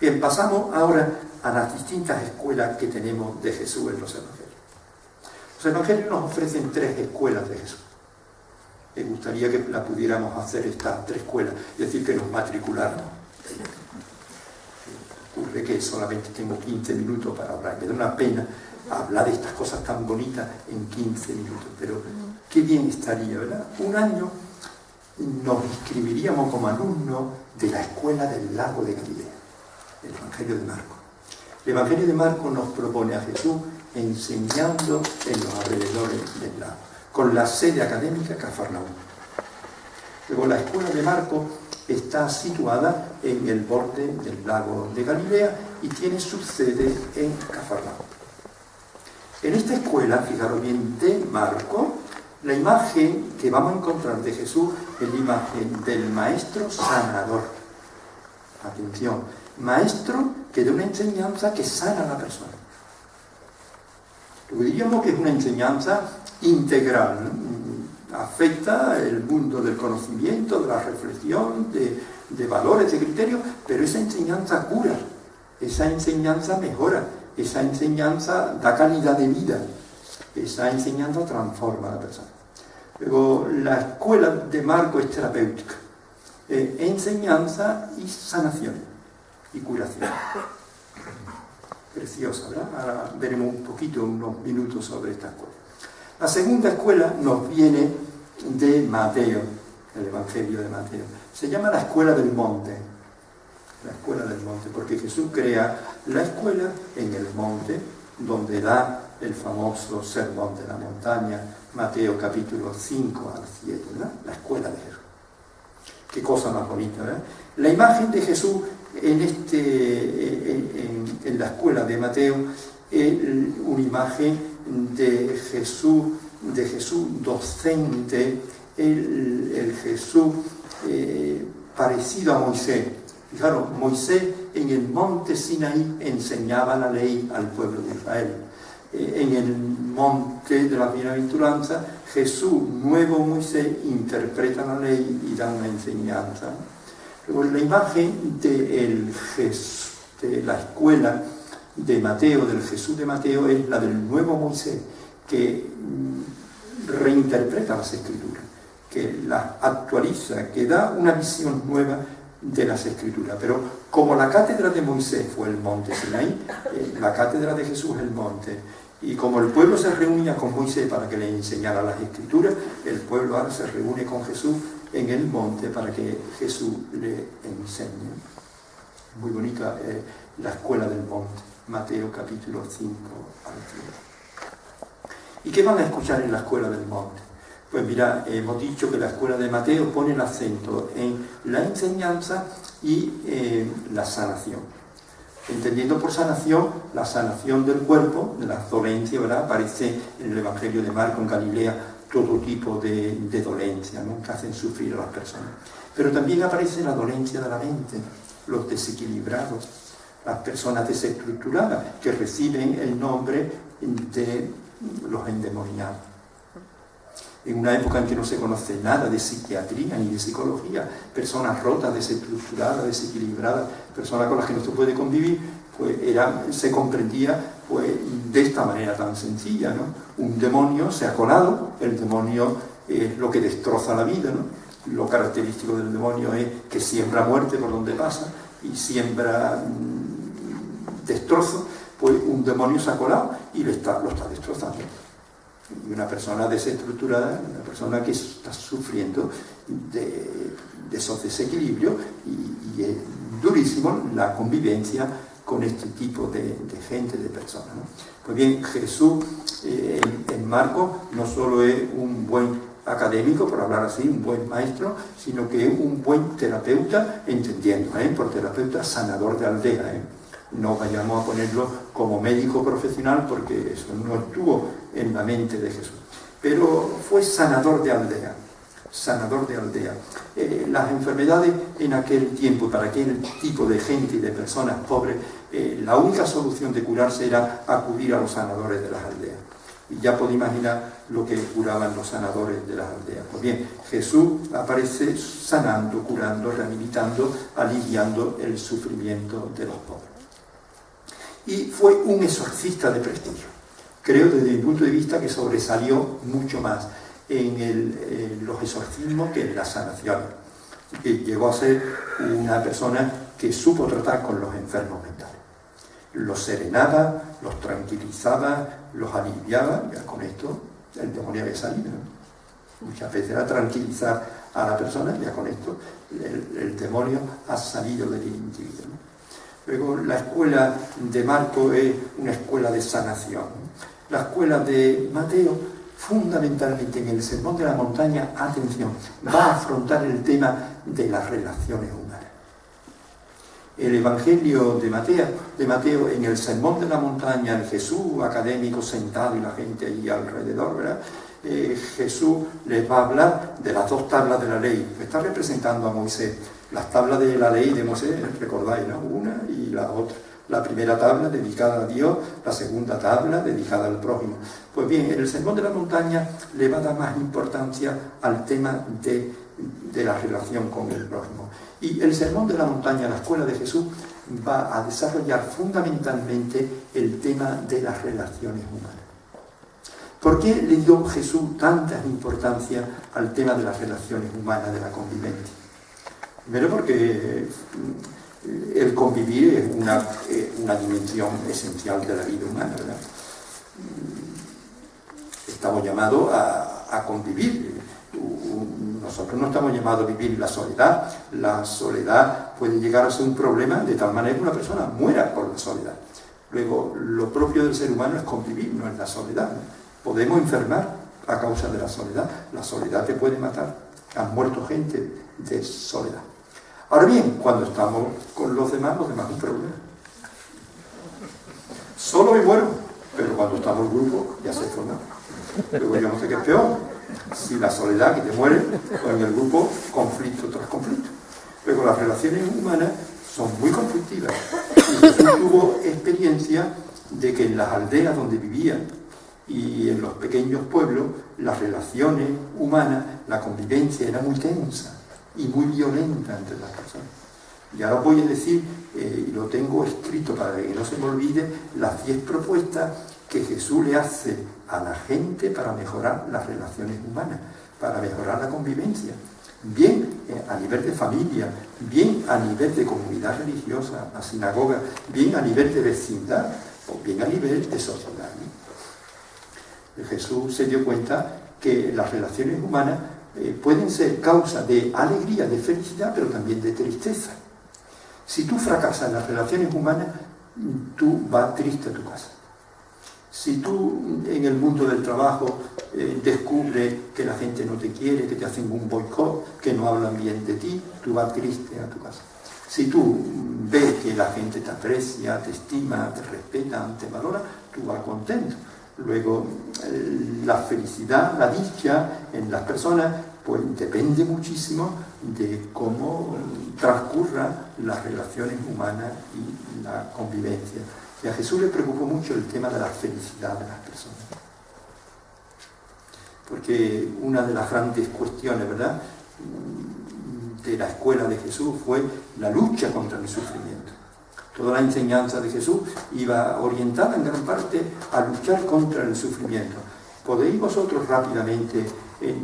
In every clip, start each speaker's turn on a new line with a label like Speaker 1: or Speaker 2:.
Speaker 1: Bien, pasamos ahora a las distintas escuelas que tenemos de Jesús en los evangelios. Los evangelios nos ofrecen 3 escuelas de Jesús. Me gustaría que la pudiéramos hacer estas 3 escuelas, es decir, que nos matriculáramos. Ocurre que solamente tengo 15 minutos para hablar. Me da una pena hablar de estas cosas tan bonitas en 15 minutos, pero qué bien estaría, ¿verdad? Un año nos inscribiríamos como alumnos de la escuela del lago de Galilea, el Evangelio de Marcos. El Evangelio de Marcos nos propone a Jesús enseñando en los alrededores del lago, con la sede académica Cafarnaúm. Luego la escuela de Marcos está situada en el borde del lago de Galilea y tiene su sede en Cafarnaúm. En esta escuela, fijaros bien, de Marcos, la imagen que vamos a encontrar de Jesús es la imagen del maestro sanador. Atención, maestro que da una enseñanza que sana a la persona. Lo diríamos que es una enseñanza integral, ¿no? Afecta el mundo del conocimiento, de la reflexión, de valores, de criterios, pero esa enseñanza cura, esa enseñanza mejora, esa enseñanza da calidad de vida, esa enseñanza transforma a la persona. Luego, la escuela de Marcos es terapéutica, enseñanza y sanación y curación. Preciosa, ¿verdad? Ahora veremos un poquito, unos minutos sobre esta escuela. La segunda escuela nos viene de Mateo, el Evangelio de Mateo. Se llama la escuela del monte. La escuela del monte, porque Jesús crea la escuela en el monte, donde da el famoso sermón de la montaña, Mateo capítulo 5 al 7, ¿verdad? La escuela de Jesús. Qué cosa más bonita, ¿verdad? La imagen de Jesús en la escuela de Mateo es una imagen de Jesús docente, el Jesús parecido a Moisés. Fijaros, Moisés en el monte Sinaí enseñaba la ley al pueblo de Israel. En el monte de la bienaventuranza, Jesús, nuevo Moisés, interpreta la ley y da una enseñanza. Luego, la imagen de la escuela de Mateo, del Jesús de Mateo, es la del nuevo Moisés, que reinterpreta las Escrituras, que las actualiza, que da una visión nueva de las Escrituras. Pero como la cátedra de Moisés fue el monte Sinaí, la cátedra de Jesús es el monte. Y como el pueblo se reunía con Moisés para que le enseñara las Escrituras, el pueblo ahora se reúne con Jesús en el monte para que Jesús le enseñe. Muy bonita la escuela del monte, Mateo capítulo 5 al 10. ¿Y qué van a escuchar en la escuela del monte? Pues mira, hemos dicho que la escuela de Mateo pone el acento en la enseñanza y la sanación. Entendiendo por sanación, la sanación del cuerpo, de las dolencias, ¿verdad? Aparece en el Evangelio de Marcos, en Galilea, todo tipo de dolencias, ¿no? Que hacen sufrir a las personas. Pero también aparece la dolencia de la mente, los desequilibrados, las personas desestructuradas, que reciben el nombre de los endemoniados. En una época en que no se conoce nada de psiquiatría ni de psicología, personas rotas, desestructuradas, desequilibradas, personas con las que no se puede convivir, pues se comprendía pues, de esta manera tan sencilla, ¿no? Un demonio se ha colado, el demonio es lo que destroza la vida, ¿no? Lo característico del demonio es que siembra muerte por donde pasa y siembra destrozo, pues un demonio se ha colado y lo está destrozando. Y una persona desestructurada, una persona que está sufriendo de esos desequilibrios y es durísimo la convivencia con este tipo de gente, de personas, ¿no? Pues bien, Jesús en Marcos no solo es un buen académico, por hablar así, un buen maestro, sino que es un buen terapeuta, entendiendo, por terapeuta sanador de aldea, No vayamos a ponerlo como médico profesional porque eso no estuvo en la mente de Jesús. Pero fue sanador de aldea, sanador de aldea. Las enfermedades en aquel tiempo, para aquel tipo de gente y de personas pobres, la única solución de curarse era acudir a los sanadores de las aldeas. Y ya podéis imaginar lo que curaban los sanadores de las aldeas. Pues bien, Jesús aparece sanando, curando, rehabilitando, aliviando el sufrimiento de los pobres. Y fue un exorcista de prestigio. Creo desde mi punto de vista que sobresalió mucho más en los exorcismos que en las sanaciones. Llegó a ser una persona que supo tratar con los enfermos mentales. Los serenaba, los tranquilizaba, los aliviaba, ya con esto el demonio había salido, ¿no? Muchas veces era tranquilizar a la persona, ya con esto el demonio ha salido del individuo, ¿no? Luego la escuela de Marcos es una escuela de sanación. La escuela de Mateo, fundamentalmente en el Sermón de la Montaña, atención, va a afrontar el tema de las relaciones humanas. El Evangelio de Mateo, en el Sermón de la Montaña, el Jesús académico sentado y la gente allí alrededor, ¿verdad? Jesús les va a hablar de las dos tablas de la ley. Está representando a Moisés. Las tablas de la ley de Moisés, recordáis, ¿no? Una y la otra. La primera tabla dedicada a Dios, la segunda tabla dedicada al prójimo. Pues bien, en el Sermón de la Montaña le va a dar más importancia al tema de la relación con el prójimo. Y el Sermón de la Montaña, la Escuela de Jesús, va a desarrollar fundamentalmente el tema de las relaciones humanas. ¿Por qué le dio Jesús tanta importancia al tema de las relaciones humanas, de la convivencia? Primero porque el convivir es una dimensión esencial de la vida humana, ¿verdad? Estamos llamados a convivir. Nosotros no estamos llamados a vivir la soledad. La soledad puede llegar a ser un problema de tal manera que una persona muera por la soledad. Luego, lo propio del ser humano es convivir, no es la soledad, ¿no? Podemos enfermar a causa de la soledad. La soledad te puede matar. Han muerto gente de soledad. Ahora bien, cuando estamos con los demás es un problema. Solo me muero, pero cuando estamos en grupo ya se forma. Luego yo no sé qué es peor, si la soledad que te muere o en el grupo conflicto tras conflicto. Luego las relaciones humanas son muy conflictivas. Y Jesús tuvo experiencia de que en las aldeas donde vivía y en los pequeños pueblos las relaciones humanas, la convivencia era muy tensa y muy violenta entre las personas. Y ahora voy a decir, y lo tengo escrito para que no se me olvide, las 10 propuestas que Jesús le hace a la gente para mejorar las relaciones humanas, para mejorar la convivencia, bien a nivel de familia, bien a nivel de comunidad religiosa, la sinagoga, bien a nivel de vecindad, o bien a nivel de sociedad, ¿no? Jesús se dio cuenta que las relaciones humanas pueden ser causa de alegría, de felicidad, pero también de tristeza. Si tú fracasas en las relaciones humanas, tú vas triste a tu casa. Si tú en el mundo del trabajo descubres que la gente no te quiere, que te hacen un boicot, que no hablan bien de ti, tú vas triste a tu casa. Si tú ves que la gente te aprecia, te estima, te respeta, te valora, tú vas contento. Luego, la felicidad, la dicha en las personas, pues depende muchísimo de cómo transcurran las relaciones humanas y la convivencia. Y a Jesús le preocupó mucho el tema de la felicidad de las personas. Porque una de las grandes cuestiones, ¿verdad?, de la escuela de Jesús fue la lucha contra el sufrimiento. Toda la enseñanza de Jesús iba orientada en gran parte a luchar contra el sufrimiento. ¿Podéis vosotros rápidamente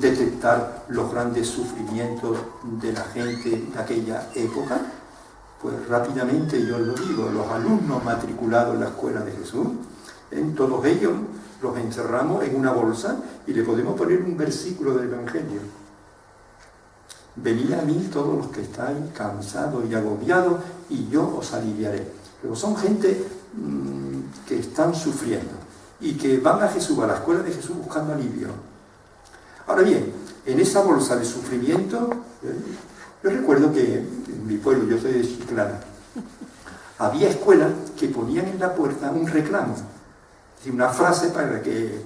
Speaker 1: detectar los grandes sufrimientos de la gente de aquella época? Pues rápidamente yo os lo digo, los alumnos matriculados en la escuela de Jesús, en todos ellos los encerramos en una bolsa y le podemos poner un versículo del Evangelio. Venid a mí todos los que estáis cansados y agobiados y yo os aliviaré. Pero son gente que están sufriendo y que van a Jesús, a la escuela de Jesús, buscando alivio. Ahora bien, en esa bolsa de sufrimiento, yo recuerdo que en mi pueblo, yo soy de Chiclana, había escuelas que ponían en la puerta un reclamo, es decir, una frase para que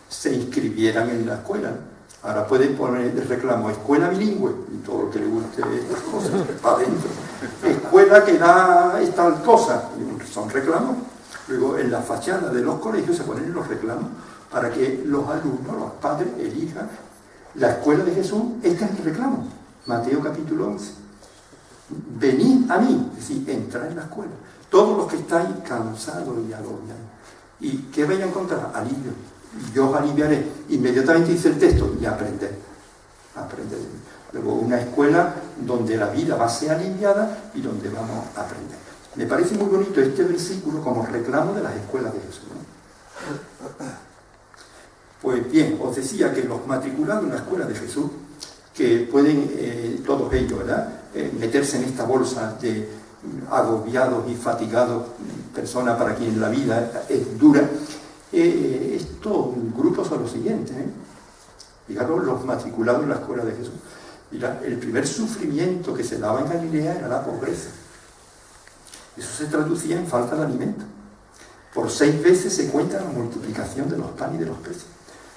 Speaker 1: se inscribieran en la escuela. Ahora pueden poner el reclamo, escuela bilingüe, y todo lo que le guste estas cosas, para adentro. Escuela que da tal cosa, y son reclamos. Luego en la fachada de los colegios se ponen los reclamos para que los alumnos, los padres, elijan la escuela de Jesús. Este es el reclamo. Mateo capítulo 11. Venid a mí, es decir, entrad en la escuela. Todos los que estáis cansados y agobiados. ¿Y qué vais a encontrar? Alivio. Y yo os aliviaré. Inmediatamente dice el texto, y aprender. Aprender. Luego una escuela donde la vida va a ser aliviada y donde vamos a aprender. Me parece muy bonito este versículo como reclamo de las escuelas de Jesús, ¿no? Pues bien, os decía que los matriculados en la escuela de Jesús, que pueden todos ellos, ¿verdad?, meterse en esta bolsa de agobiados y fatigados, personas para quien la vida es dura, estos grupos son los siguientes, Fijaros, los matriculados en la escuela de Jesús. Mira, el primer sufrimiento que se daba en Galilea era la pobreza. Eso se traducía en falta de alimento. Por 6 veces se cuenta la multiplicación de los panes y de los peces,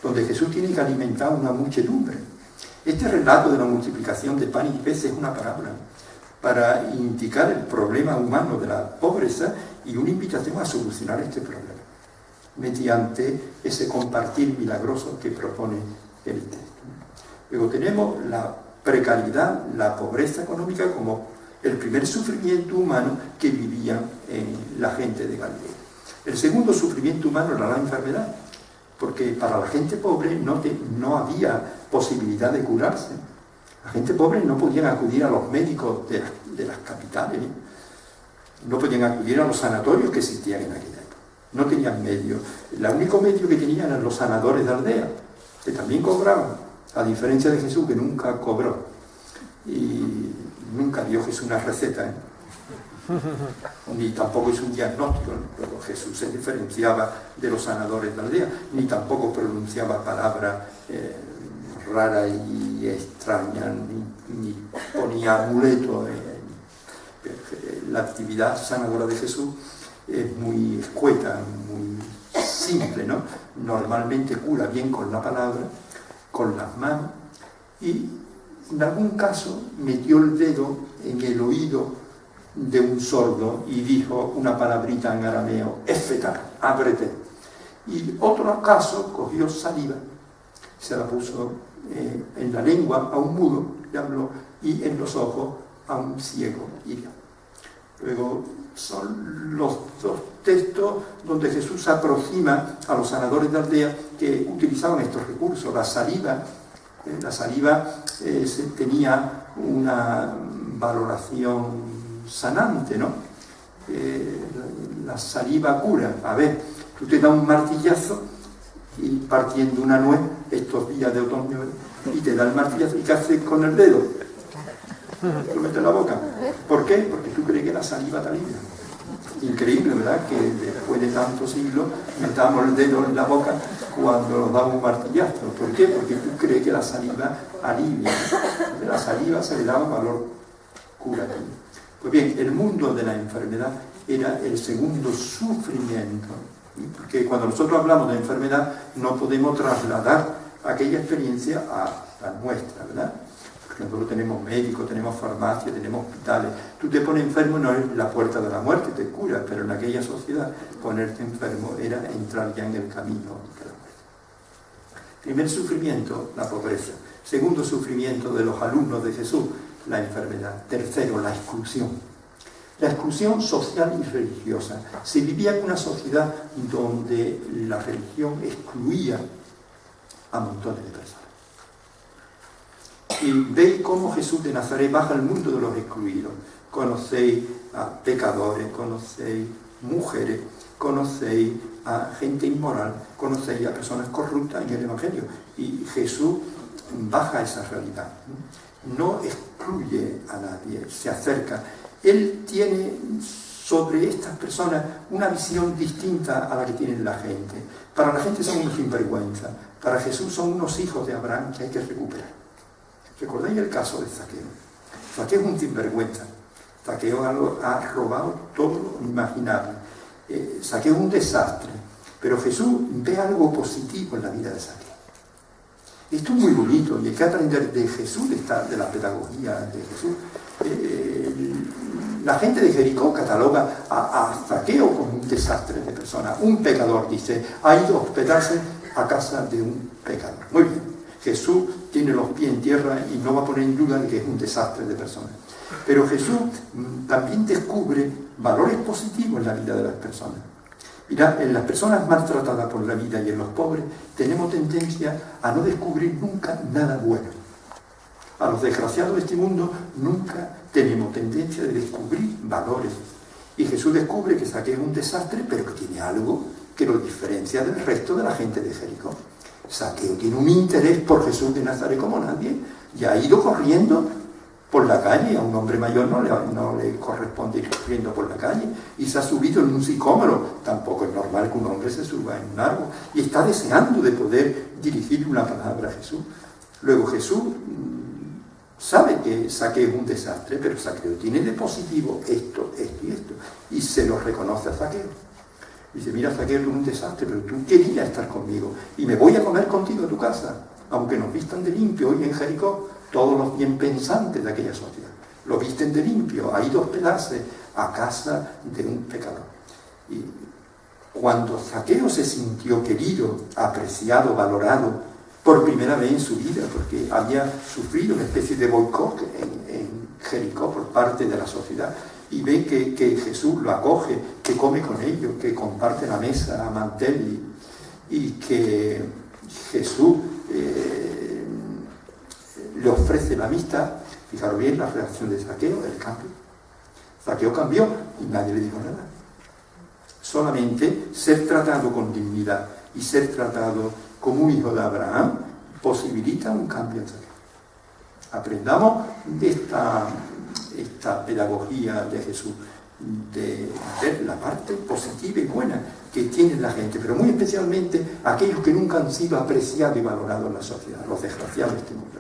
Speaker 1: donde Jesús tiene que alimentar a una muchedumbre. Este relato de la multiplicación de panes y peces es una parábola para indicar el problema humano de la pobreza y una invitación a solucionar este problema mediante ese compartir milagroso que propone el texto. Luego tenemos la precariedad, la pobreza económica como el primer sufrimiento humano que vivían la gente de Galilea. El segundo sufrimiento humano era la enfermedad, porque para la gente pobre no había posibilidad de curarse. La gente pobre no podían acudir a los médicos de las capitales, no podían acudir a los sanatorios que existían en aquella época. No tenían medios. El único medio que tenían eran los sanadores de aldea, que también cobraban, a diferencia de Jesús, que nunca cobró. Y nunca dio Jesús una receta, ni tampoco hizo un diagnóstico. Luego Jesús se diferenciaba de los sanadores de aldea, ni tampoco pronunciaba palabras raras y extrañas, ni ponía amuletos. La actividad sanadora de Jesús es muy escueta, muy simple, ¿no? Normalmente cura bien con la palabra, con las manos, y en algún caso metió el dedo en el oído de un sordo y dijo una palabrita en arameo, éfeta, ábrete. Y otro caso cogió saliva, se la puso en la lengua a un mudo, le habló, y en los ojos a un ciego y vio. Luego son los 2 textos donde Jesús se aproxima a los sanadores de aldea que utilizaban estos recursos. La saliva tenía una valoración sanante, ¿no? La saliva cura. A ver, tú te das un martillazo y partiendo una nuez estos días de otoño y te da el martillazo y ¿qué haces con el dedo? Lo metes en la boca. ¿Por qué? Porque tú crees que la saliva te alivia. Increíble, ¿verdad? Que después de tantos siglos metamos el dedo en la boca cuando nos damos un martillazo. ¿Por qué? Porque tú crees que la saliva alivia. A la saliva se le da un valor curativo. Pues bien, el mundo de la enfermedad era el segundo sufrimiento. Porque cuando nosotros hablamos de enfermedad no podemos trasladar aquella experiencia a la nuestra, ¿verdad? Nosotros tenemos médicos, tenemos farmacias, tenemos hospitales. Tú te pones enfermo, no es la puerta de la muerte, te cura, pero en aquella sociedad ponerte enfermo era entrar ya en el camino de la muerte. Primer sufrimiento, la pobreza. Segundo sufrimiento de los alumnos de Jesús, la enfermedad. Tercero, la exclusión. La exclusión social y religiosa. Se vivía en una sociedad donde la religión excluía a montones de personas. Y veis cómo Jesús de Nazaret baja al mundo de los excluidos. Conocéis a pecadores, conocéis mujeres, conocéis a gente inmoral, conocéis a personas corruptas en el Evangelio. Y Jesús baja esa realidad. No excluye a nadie, se acerca. Él tiene sobre estas personas una visión distinta a la que tiene la gente. Para la gente son unos sinvergüenza. Para Jesús son unos hijos de Abraham que hay que recuperar. ¿Recordáis el caso de Zaqueo? Zaqueo es un sinvergüenza. Zaqueo ha robado todo lo imaginable. Zaqueo es un desastre. Pero Jesús ve algo positivo en la vida de Zaqueo. Esto es muy bonito y hay que aprender de Jesús, de la pedagogía de Jesús. La gente de Jericó cataloga a Zaqueo como un desastre de persona. Un pecador, dice, ha ido a hospedarse a casa de un pecador. Muy bien, Jesús tiene los pies en tierra y no va a poner en duda de que es un desastre de persona. Pero Jesús también descubre valores positivos en la vida de las personas. Mira, en las personas maltratadas por la vida y en los pobres tenemos tendencia a no descubrir nunca nada bueno. A los desgraciados de este mundo nunca tenemos tendencia de descubrir valores. Y Jesús descubre que Zaqueo es un desastre, pero que tiene algo que lo diferencia del resto de la gente de Jericó. Zaqueo tiene un interés por Jesús de Nazaret como nadie, y ha ido corriendo por la calle. A un hombre mayor no le corresponde ir corriendo por la calle, y se ha subido en un sicómoro. Tampoco es normal que un hombre se suba en un árbol, y está deseando de poder dirigir una palabra a Jesús. Luego Jesús sabe que Zaqueo es un desastre, pero Zaqueo tiene de positivo esto, esto y esto, y se lo reconoce a Zaqueo. Dice, mira, Zaqueo, tú eres un desastre, pero tú querías estar conmigo, y me voy a comer contigo a tu casa, aunque nos vistan de limpio. Hoy en Jericó, todos los bien pensantes de aquella sociedad lo visten de limpio, ha ido a hospedarse a casa de un pecador. Y cuando Zaqueo se sintió querido, apreciado, valorado, por primera vez en su vida, porque había sufrido una especie de boicot en Jericó por parte de la sociedad, y ve que Jesús lo acoge, que come con ellos, que comparte la mesa a mantel, y que Jesús le ofrece la amistad. Fijaros bien la reacción de Zaqueo, el cambio. Zaqueo cambió y nadie le dijo nada. Solamente ser tratado con dignidad y ser tratado como un hijo de Abraham posibilita un cambio en Zaqueo. Aprendamos de esta pedagogía de Jesús, de ver la parte positiva y buena que tiene la gente, pero muy especialmente aquellos que nunca han sido apreciados y valorados en la sociedad, los desgraciados de este mundo.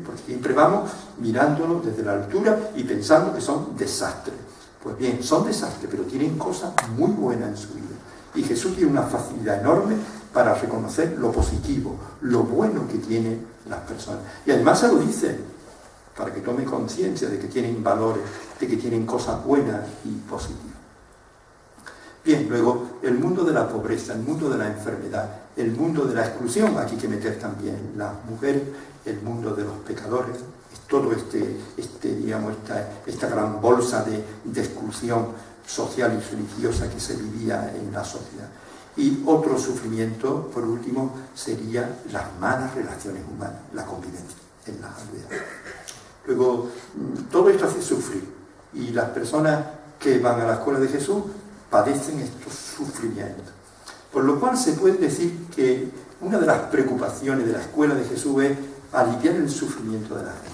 Speaker 1: Porque siempre vamos mirándolos desde la altura y pensando que son desastres. Pues bien, son desastres, pero tienen cosas muy buenas en su vida. Y Jesús tiene una facilidad enorme para reconocer lo positivo, lo bueno que tienen las personas. Y además se lo dice, para que tome conciencia de que tienen valores, de que tienen cosas buenas y positivas. Bien, luego, el mundo de la pobreza, el mundo de la enfermedad, el mundo de la exclusión, aquí hay que meter también las mujeres, el mundo de los pecadores, todo esta gran bolsa de exclusión social y religiosa que se vivía en la sociedad. Y otro sufrimiento, por último, sería las malas relaciones humanas, la convivencia en las aldeas. Luego, todo esto hace sufrir, y las personas que van a la escuela de Jesús padecen estos sufrimientos. Por lo cual se puede decir que una de las preocupaciones de la escuela de Jesús es aliviar el sufrimiento de la gente.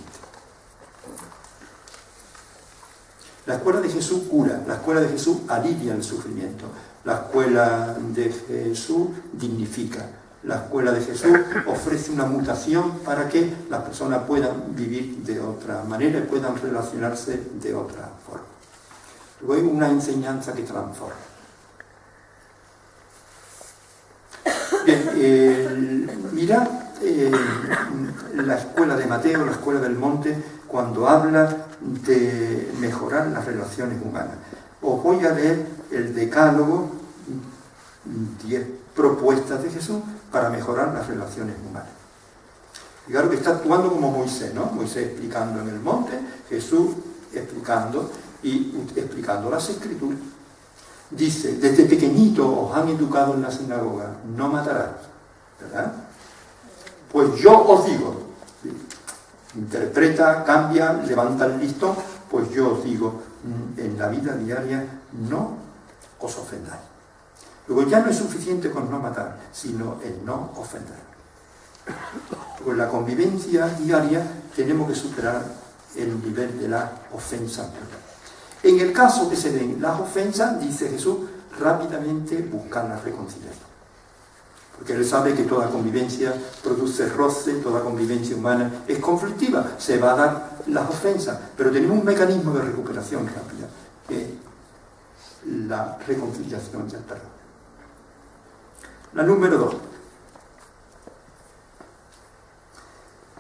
Speaker 1: La escuela de Jesús cura, la escuela de Jesús alivia el sufrimiento, la escuela de Jesús dignifica, la escuela de Jesús ofrece una mutación para que las personas puedan vivir de otra manera y puedan relacionarse de otra forma. Luego hay una enseñanza que transforma. Bien, mirad la escuela de Mateo, la escuela del monte, cuando habla de mejorar las relaciones humanas. Os voy a leer el decálogo, 10 propuestas de Jesús para mejorar las relaciones humanas. Y claro que está actuando como Moisés, ¿no? Moisés explicando en el monte, Jesús explicando las Escrituras. Dice, desde pequeñito os han educado en la sinagoga, no matarás, ¿verdad? Pues yo os digo, interpreta, cambia, levanta el listón, pues yo os digo, en la vida diaria no os ofendáis. Luego ya no es suficiente con no matar, sino el no ofender. Con la convivencia diaria tenemos que superar el nivel de la ofensa. En el caso que se den las ofensas, dice Jesús, rápidamente buscar la reconciliación. Porque él sabe que toda convivencia produce roce, toda convivencia humana es conflictiva, se va a dar las ofensas, pero tenemos un mecanismo de recuperación rápida, que es la reconciliación y el perdón. La número 2.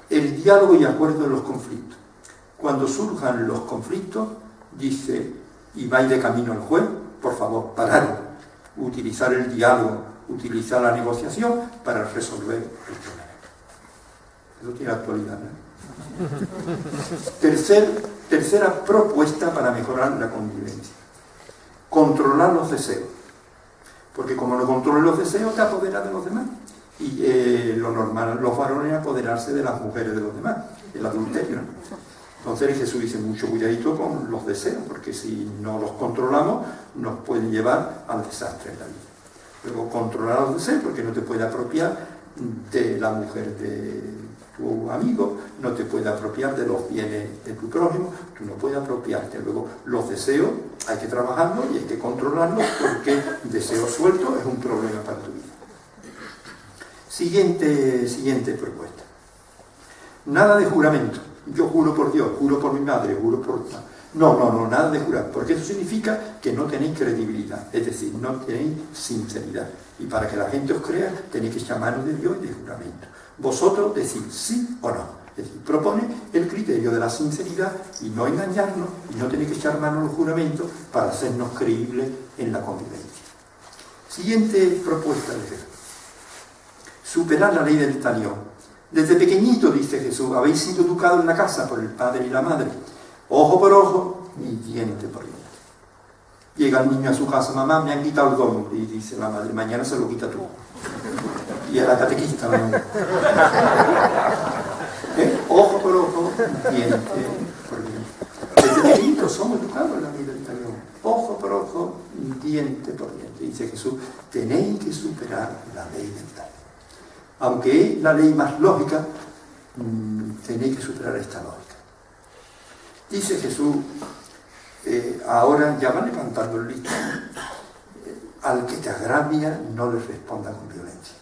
Speaker 1: El diálogo y acuerdo en los conflictos. Cuando surjan los conflictos, dice, y vais de camino al juez, por favor, pararos, utilizar el diálogo utiliza la negociación para resolver el problema. Eso tiene actualidad, ¿no? Tercera propuesta para mejorar la convivencia. Controlar los deseos. Porque como no controlas los deseos, te apoderas de los demás. Y lo normal, los varones apoderarse de las mujeres de los demás, el adulterio, ¿no? Entonces Jesús dice mucho cuidadito con los deseos, porque si no los controlamos, nos pueden llevar al desastre de la vida. Luego controlar los deseos, porque no te puede apropiar de la mujer de tu amigo, no te puede apropiar de los bienes de tu prójimo, tú no puedes apropiarte. Luego los deseos hay que trabajarlos y hay que controlarlos, porque deseo suelto es un problema para tu vida. Siguiente propuesta. Nada de juramento. Yo juro por Dios, juro por mi madre, juro por... No, nada de jurar, porque eso significa que no tenéis credibilidad, es decir, no tenéis sinceridad. Y para que la gente os crea, tenéis que echar mano de Dios y de juramento. Vosotros decís sí o no. Es decir, propone el criterio de la sinceridad y no engañarnos, y no tenéis que echar mano a los juramentos para hacernos creíbles en la convivencia. Siguiente propuesta de Jesús. Superar la ley del talión. Desde pequeñito, dice Jesús, habéis sido educados en la casa por el padre y la madre. Ojo por ojo y diente por diente. Llega el niño a su casa, mamá, me han quitado el don. Y dice la madre, mañana se lo quita tú. Y era catequista, ¿no? Ojo por ojo, diente por diente. Desde pequeñitos somos educados en la ley del talión. Ojo por ojo, diente por diente. Dice Jesús, tenéis que superar la ley del talión. Aunque es la ley más lógica, tenéis que superar esta lógica. Dice Jesús, ahora ya va levantando el listón, al que te agravia no le responda con violencia.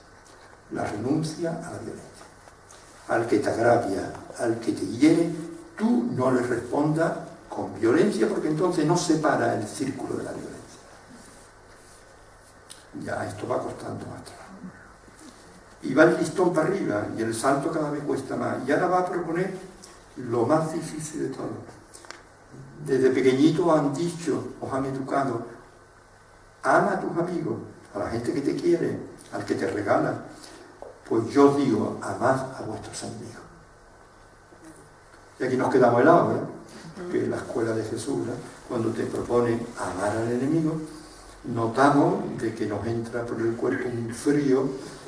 Speaker 1: La renuncia a la violencia. Al que te agravia, al que te hiere, tú no le respondas con violencia, porque entonces no separa el círculo de la violencia. Ya esto va costando más trabajo. Y va el listón para arriba, y el salto cada vez cuesta más. Y ahora va a proponer lo más difícil de todo. Desde pequeñito han dicho, os han educado, ama a tus amigos, a la gente que te quiere, al que te regala. Pues yo os digo, amad a vuestros enemigos. Y aquí nos quedamos helados, ¿verdad? Que es la escuela de Jesús, ¿verdad? Cuando te propone amar al enemigo, notamos de que nos entra por el cuerpo un frío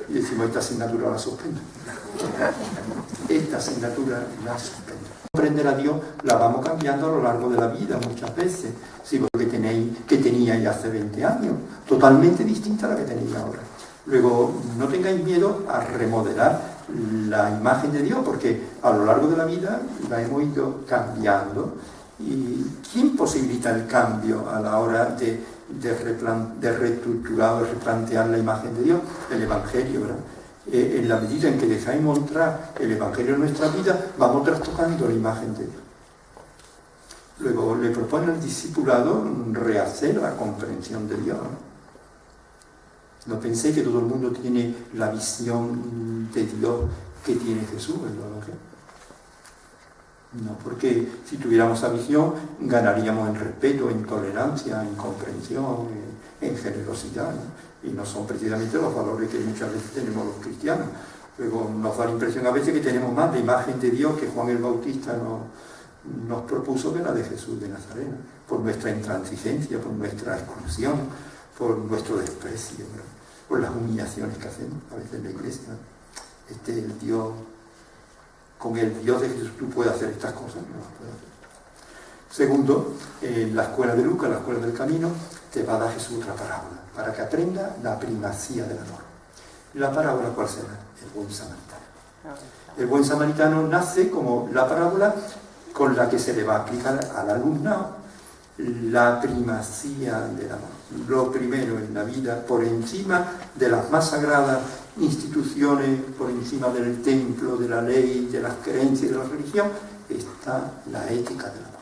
Speaker 1: y decimos, esta asignatura la suspendo. Esta asignatura la suspendo. Aprender a Dios la vamos cambiando a lo largo de la vida muchas veces. Sí, porque que teníais hace 20 años, totalmente distinta a la que tenéis ahora. Luego, no tengáis miedo a remodelar la imagen de Dios, porque a lo largo de la vida la hemos ido cambiando. ¿Y quién posibilita el cambio a la hora de reestructurar o replantear la imagen de Dios? El Evangelio, ¿verdad? En la medida en que dejáis mostrar el Evangelio en nuestra vida, vamos trastocando la imagen de Dios. Luego le propone al discipulado rehacer la comprensión de Dios. No penséis que todo el mundo tiene la visión de Dios que tiene Jesús en el Evangelio. No, porque si tuviéramos esa visión, ganaríamos en respeto, en tolerancia, en comprensión, en generosidad, ¿no? Y no son precisamente los valores que muchas veces tenemos los cristianos. Luego nos da la impresión a veces que tenemos más la imagen de Dios que Juan el Bautista nos propuso que la de Jesús de Nazaret, ¿no? Por nuestra intransigencia, por nuestra exclusión, por nuestro desprecio, ¿no? Por las humillaciones que hacemos a veces en la iglesia, ¿no? El Dios, con el Dios de Jesús tú puedes hacer estas cosas, no las puedes hacer. Segundo, en la escuela de Lucas, la escuela del camino, te va a dar Jesús otra parábola, para que aprenda la primacía del amor. ¿La parábola cuál será? El buen samaritano. El buen samaritano nace como la parábola con la que se le va a aplicar al alumnado la primacía del amor. Lo primero en la vida, por encima de las más sagradas instituciones, por encima del templo, de la ley, de las creencias y de la religión, está la ética del amor.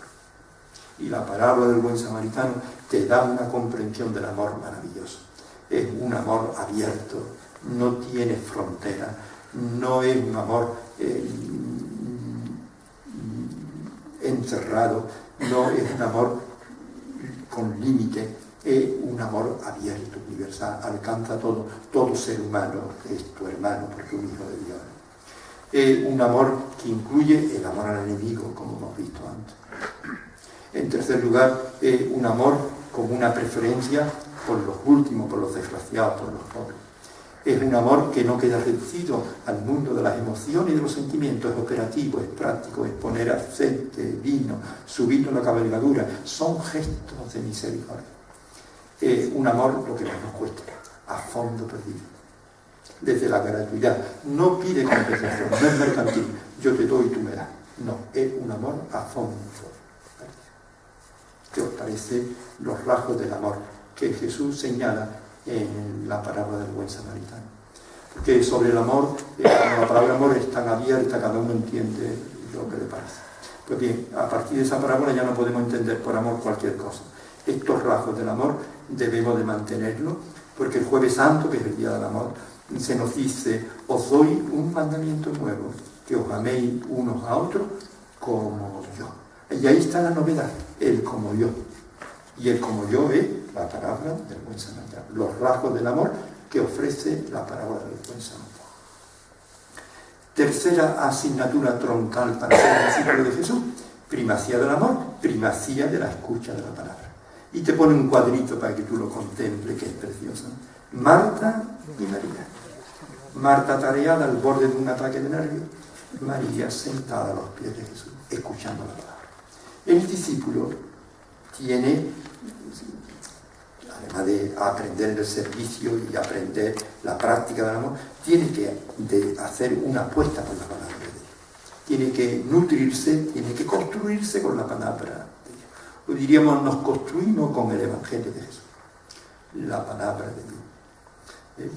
Speaker 1: Y la parábola del buen samaritano te da una comprensión del amor maravilloso. Es un amor abierto, no tiene frontera, no es un amor encerrado, no es un amor con límite, es un amor abierto, universal, alcanza a todo ser humano, es tu hermano porque es un hijo de Dios. Un amor que incluye el amor al enemigo, como hemos visto antes. En tercer lugar, un amor como una preferencia por los últimos, por los desgraciados, por los pobres. Es un amor que no queda reducido al mundo de las emociones y de los sentimientos, es operativo, es práctico, es poner aceite, vino, subirlo a la cabalgadura, son gestos de misericordia. Un amor, lo que más nos cuesta, a fondo perdido, desde la gratuidad, no pide compensación, no es mercantil, yo te doy y tú me das, no, es un amor a fondo perdido. ¿Qué os parece los rasgos del amor que Jesús señala en la parábola del buen samaritano? Porque sobre el amor, la palabra amor es tan abierta, cada uno entiende lo que le parece. Pues bien, a partir de esa parábola ya no podemos entender por amor cualquier cosa. Estos rasgos del amor debemos de mantenerlos, porque el Jueves Santo, que es el día del amor, se nos dice: os doy un mandamiento nuevo, que os améis unos a otros como yo. Y ahí está la novedad, el como yo. Y el como yo es la parábola del buen samaritano, los rasgos del amor que ofrece la parábola del buen samaritano. Tercera asignatura troncal para ser discípulo de Jesús: primacía del amor, primacía de la escucha de la palabra. Y te pone un cuadrito para que tú lo contemples, que es precioso. Marta y María. Marta atareada al borde de un ataque de nervios, María sentada a los pies de Jesús, escuchando la palabra. El discípulo tiene, además de aprender el servicio y aprender la práctica del amor, tiene que hacer una apuesta por la palabra de Dios. Tiene que nutrirse, tiene que construirse con la palabra de Dios. O diríamos, nos construimos con el Evangelio de Jesús, la palabra de Dios.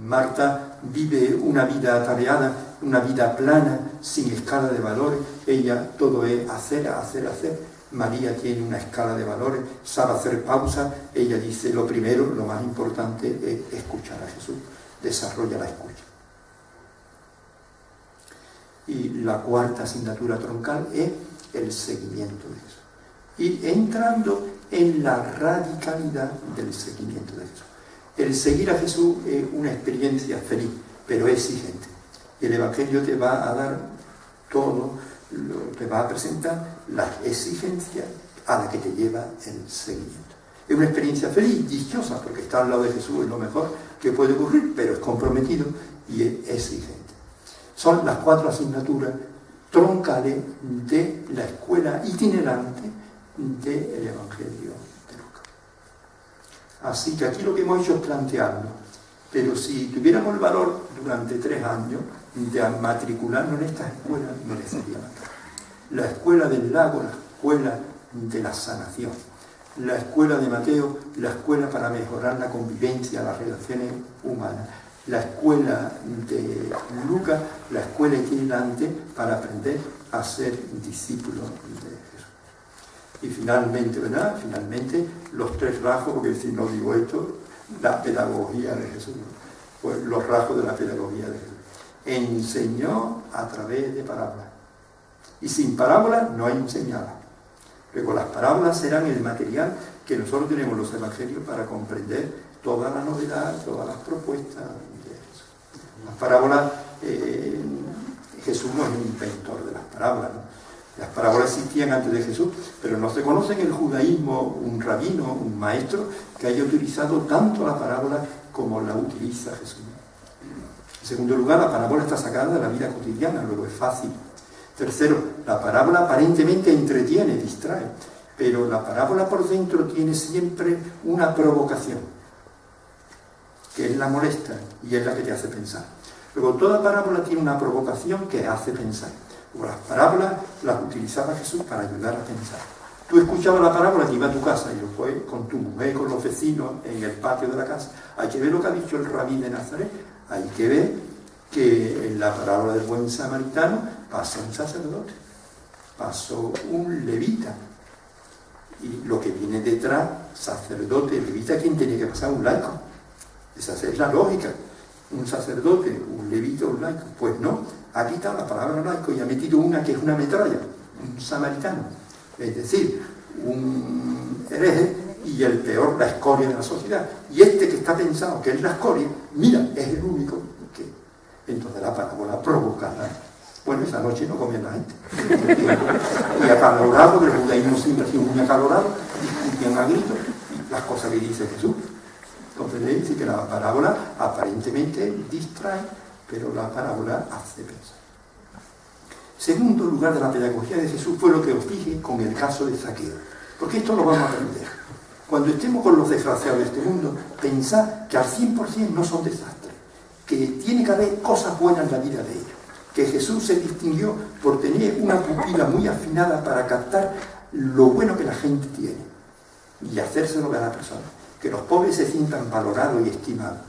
Speaker 1: Marta vive una vida atareada, una vida plana, sin escala de valores. Ella todo es hacer, hacer, hacer. María tiene una escala de valores, sabe hacer pausas. Ella dice: lo primero, lo más importante es escuchar a Jesús. Desarrolla la escucha. Y la cuarta asignatura troncal es el seguimiento de Jesús. Y entrando en la radicalidad del seguimiento de Jesús. El seguir a Jesús es una experiencia feliz, pero exigente. El Evangelio te va a dar todo, te va a presentar las exigencias a la que te lleva el seguimiento. Es una experiencia feliz, dichosa, porque estar al lado de Jesús es lo mejor que puede ocurrir, pero es comprometido y es exigente. Son las 4 asignaturas troncales de la escuela itinerante del Evangelio de Lucas. Así que aquí lo que hemos hecho es plantearlo, pero si tuviéramos el valor durante 3 años de matricularnos en esta escuela, merecería la pena. La escuela del lago, la escuela de la sanación, la escuela de Mateo, la escuela para mejorar la convivencia, las relaciones humanas, la escuela de Lucas, la escuela itinerante para aprender a ser discípulos de Jesús. Y finalmente, ¿verdad? Finalmente, los 3 rasgos, porque si no digo esto, la pedagogía de Jesús, pues los rasgos de la pedagogía de Jesús. Enseñó a través de parábolas. Y sin parábolas no hay enseñanza. Luego las parábolas serán el material que nosotros tenemos los evangelios para comprender toda la novedad, todas las propuestas de Jesús. Las parábolas, Jesús no es un inventor de las parábolas, ¿no? Las parábolas existían antes de Jesús, pero no se conoce en el judaísmo un rabino, un maestro, que haya utilizado tanto la parábola como la utiliza Jesús. En segundo lugar, la parábola está sacada de la vida cotidiana, luego es fácil. Tercero, la parábola aparentemente entretiene, distrae, pero la parábola por dentro tiene siempre una provocación, que es la molesta y es la que te hace pensar. Luego, toda parábola tiene una provocación que hace pensar. Luego, las parábolas las utilizaba Jesús para ayudar a pensar. Tú escuchabas la parábola que iba a tu casa y después con tu mujer, con los vecinos, en el patio de la casa. Hay que ver lo que ha dicho el rabí de Nazaret. Hay que ver que en la parábola del buen samaritano pasó un sacerdote, pasó un levita. Y lo que viene detrás, sacerdote, levita, ¿quién tenía que pasar? Un laico. Esa es la lógica. Un sacerdote, un levita, un laico. Pues no, ha quitado la palabra laico y ha metido una que es una metralla, un samaritano. Es decir, un hereje y el peor, la escoria de la sociedad. Y este que está pensado que es la escoria, mira, es el único que... Entonces la parábola provoca. Bueno, esa noche no comía la gente. Y acalorado, porque el judaísmo siempre ha sido muy acalorado, discutían a gritos las cosas que dice Jesús. Entonces le dice que la parábola aparentemente distrae, pero la parábola hace pensar. Segundo lugar de la pedagogía de Jesús fue lo que os dije con el caso de Zaqueo. Porque esto lo vamos a aprender. Cuando estemos con los desgraciados de este mundo, pensad que al 100% no son desastres, que tiene que haber cosas buenas en la vida de ellos, que Jesús se distinguió por tener una pupila muy afinada para captar lo bueno que la gente tiene y hacérselo a la persona, que los pobres se sientan valorados y estimados,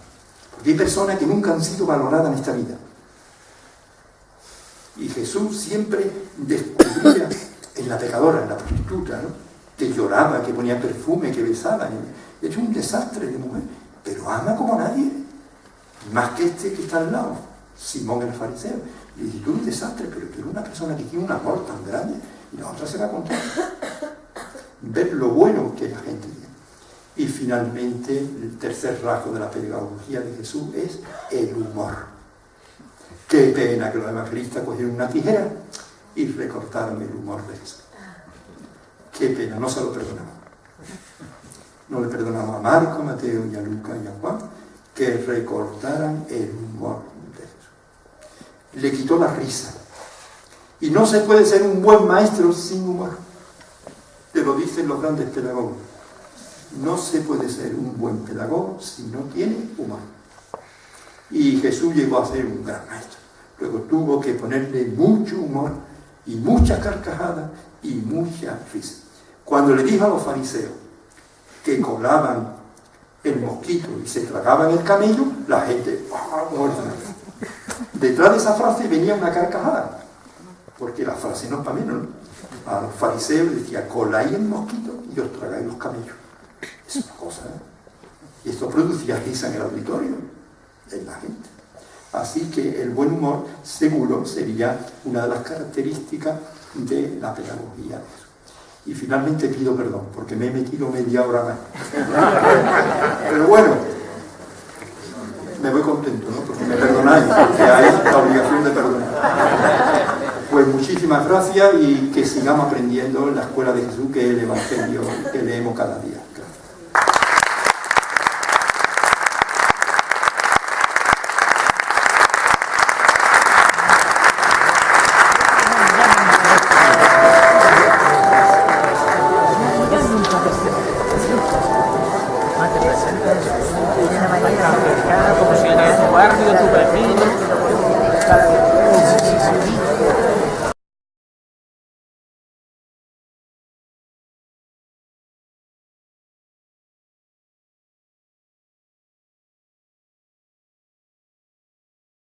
Speaker 1: porque hay personas que nunca han sido valoradas en esta vida. Y Jesús siempre descubría en la pecadora, en la prostituta, ¿no?, que lloraba, que ponía perfume, que besaba. Es un desastre de mujer, pero ama como nadie, más que este que está al lado, Simón el fariseo. Y dice, tú eres un desastre, pero tú eres una persona que tiene un amor tan grande, y la otra se va a contar. Ver lo bueno que la gente tiene. Y finalmente, el tercer rasgo de la pedagogía de Jesús es el humor. Qué pena que los evangelistas cogieron una tijera y recortaron el humor de Jesús. Qué pena, no se lo perdonamos. No le perdonamos a Marco, a Mateo y a Lucas y a Juan que recortaran el humor de Jesús. Le quitó la risa. Y no se puede ser un buen maestro sin humor. Te lo dicen los grandes pedagogos. No se puede ser un buen pedagogo si no tiene humor. Y Jesús llegó a ser un gran maestro. Luego tuvo que ponerle mucho humor y muchas carcajadas y mucha risa. Cuando le dijo a los fariseos que colaban el mosquito y se tragaban el camello, la gente muerta. Detrás de esa frase venía una carcajada, porque la frase no es para menos, ¿no? A los fariseos les decía, coláis el mosquito y os tragáis los camellos. Es una cosa, ¿eh? Y esto producía risa en el auditorio, en la gente. Así que el buen humor seguro sería una de las características de la pedagogía. Y finalmente pido perdón, porque me he metido media hora más. Pero bueno, me voy contento, ¿no? Porque me perdonáis, porque hay la obligación de perdonar. Pues muchísimas gracias y que sigamos aprendiendo en la escuela de Jesús, que es el Evangelio que leemos cada día.